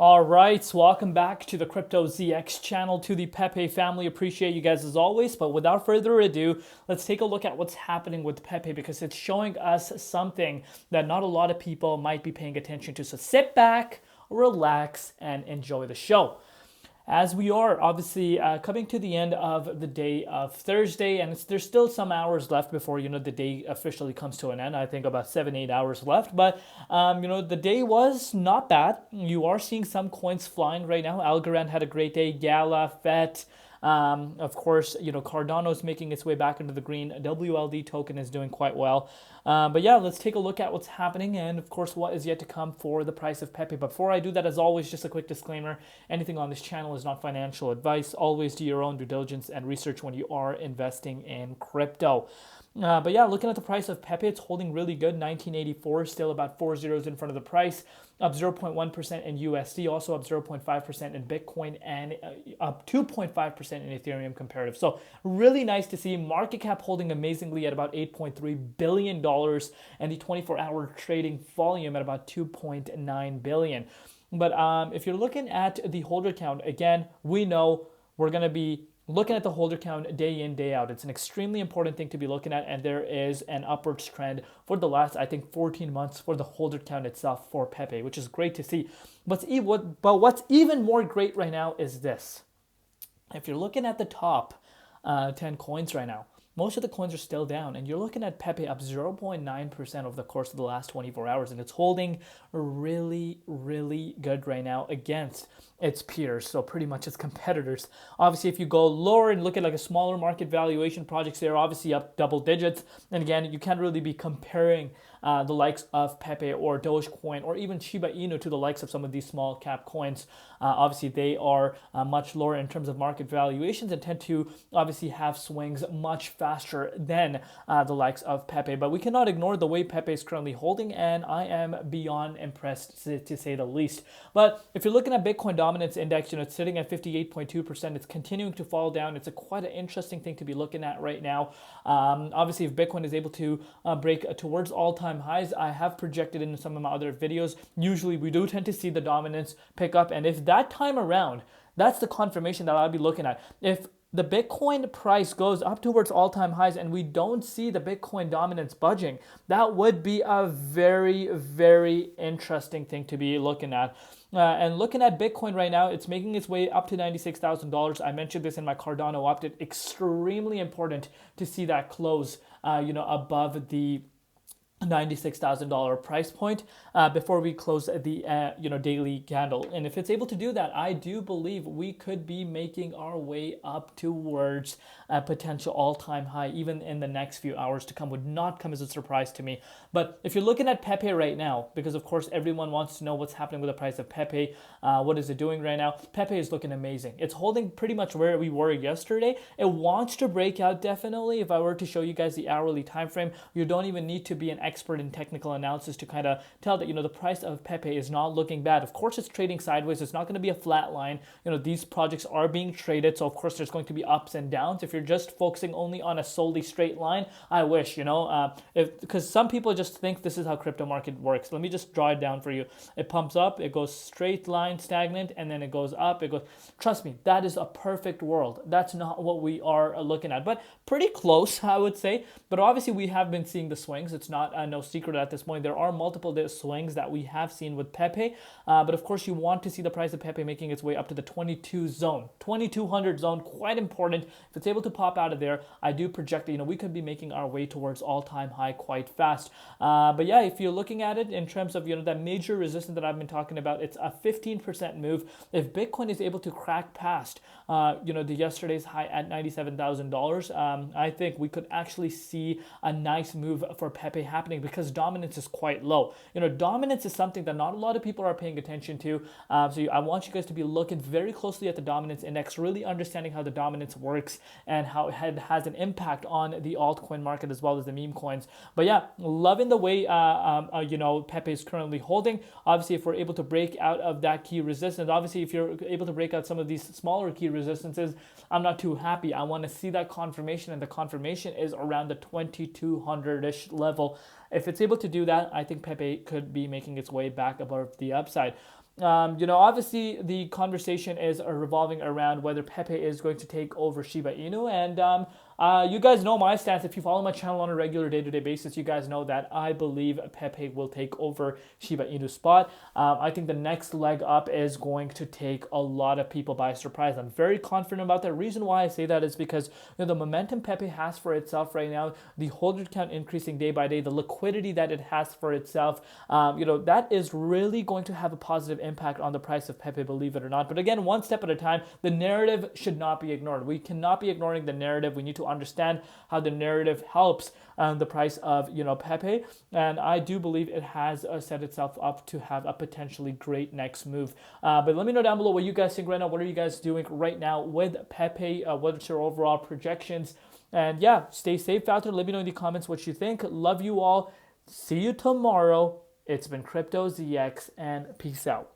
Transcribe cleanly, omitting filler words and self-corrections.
All right, so welcome back to the Crypto ZX channel, to the Pepe family. Appreciate you guys as always, but without further ado, let's take a look at what's happening with Pepe because it's showing us something that not a lot of people might be paying attention to. So sit back, relax, and enjoy the show. As we are obviously coming to the end of the day of Thursday, and there's still some hours left before the day officially comes to an end. I think about 7-8 hours left, but the day was not bad. You are seeing some coins flying right now. Algorand had a great day. Gala, FET. Of course, Cardano is making its way back into the green. WLD token is doing quite well. But yeah, let's take a look at what's happening and, of course, what is yet to come for the price of Pepe. But before I do that, as always, just a quick disclaimer. Anything on this channel is not financial advice. Always do your own due diligence and research when you are investing in crypto. But yeah, looking at the price of Pepe, it's holding really good. 1984, still about 4 zeros in front of the price. Up 0.1% in USD, also up 0.5% in Bitcoin, and up 2.5% in Ethereum comparative. So really nice to see. Market cap holding amazingly at about $8.3 billion, and the 24-hour trading volume at about 2.9 billion. But if you're looking at the holder count, again, we know we're going to be looking at the holder count day in, day out. It's an extremely important thing to be looking at, and there is an upwards trend for the last, I think, 14 months for the holder count itself for Pepe, which is great to see. But what's even more great right now is this. If you're looking at the top 10 coins right now, most of the coins are still down, and you're looking at Pepe up 0.9% over the course of the last 24 hours, and it's holding really, really good right now against its peers, so pretty much its competitors. Obviously, if you go lower and look at like a smaller market valuation projects, they're obviously up double digits, and again, you can't really be comparing the likes of Pepe or Dogecoin or even Shiba Inu to the likes of some of these small cap coins. Obviously, they are much lower in terms of market valuations and tend to obviously have swings much faster than the likes of Pepe. But we cannot ignore the way Pepe is currently holding, and I am beyond impressed to say the least. But if you're looking at Bitcoin dominance index, it's sitting at 58.2%. It's continuing to fall down. It's quite an interesting thing to be looking at right now. Obviously, if Bitcoin is able to break towards all-time highs, I have projected in some of my other videos, usually we do tend to see the dominance pick up, and if that time around, that's the confirmation that I'll be looking at. If the Bitcoin price goes up towards all-time highs and we don't see the Bitcoin dominance budging, that would be a very, very interesting thing to be looking at. And looking at Bitcoin right now, it's making its way up to $96,000. I mentioned this in my Cardano update. Extremely important to see that close, above the $96,000 price point before we close the daily candle. And if it's able to do that, I do believe we could be making our way up towards a potential all-time high even in the next few hours to come. Would not come as a surprise to me. But if you're looking at Pepe right now, because of course everyone wants to know what's happening with the price of Pepe, what is it doing right now? Pepe is looking amazing. It's holding pretty much where we were yesterday. It wants to break out definitely. If I were to show you guys the hourly time frame, you don't even need to be an expert in technical analysis to kind of tell that the price of Pepe is not looking bad. Of course, it's trading sideways. It's not going to be a flat line. These projects are being traded, so of course there's going to be ups and downs. If you're just focusing only on a solely straight line, I wish, because some people just think this is how crypto market works. Let me just draw it down for you. It pumps up, it goes straight line, stagnant, and then it goes up. It goes. Trust me, that is a perfect world. That's not what we are looking at, but pretty close, I would say. But obviously, we have been seeing the swings. It's not no secret at this point. There are multiple swings that we have seen with Pepe, but of course, you want to see the price of Pepe making its way up to the 22 zone, 2200 zone. Quite important. If it's able to pop out of there, I do project that we could be making our way towards all-time high quite fast. But yeah, if you're looking at it in terms of that major resistance that I've been talking about, it's a 15% move. If Bitcoin is able to crack past the yesterday's high at $97,000, I think we could actually see a nice move for Pepe happening because dominance is quite low. Dominance is something that not a lot of people are paying attention to. So I want you guys to be looking very closely at the dominance index, really understanding how the dominance works and how it has an impact on the altcoin market as well as the meme coins. But yeah, loving the way Pepe is currently holding. Obviously, if we're able to break out of that key resistance, obviously if you're able to break out some of these smaller key resistances, I'm not too happy. I want to see that confirmation, and the confirmation is around the 2200-ish level. If it's able to do that, I think Pepe could be making its way back above the upside. Obviously the conversation is revolving around whether Pepe is going to take over Shiba Inu, and you guys know my stance. If you follow my channel on a regular day-to-day basis, you guys know that I believe Pepe will take over Shiba Inu spot. I think the next leg up is going to take a lot of people by surprise. I'm very confident about that. The reason why I say that is because the momentum Pepe has for itself right now, the holder count increasing day by day, the liquidity that it has for itself, that is really going to have a positive impact on the price of Pepe, believe it or not. But again, one step at a time. The narrative should not be ignored. We cannot be ignoring the narrative. We need to understand how the narrative helps the price of Pepe, and I do believe it has set itself up to have a potentially great next move. But let me know down below what you guys think right now. What are you guys doing right now with Pepe? What's your overall projections? And yeah, stay safe out there. Let me know in the comments what you think. Love you all. See you tomorrow. It's been Crypto ZX, and peace out.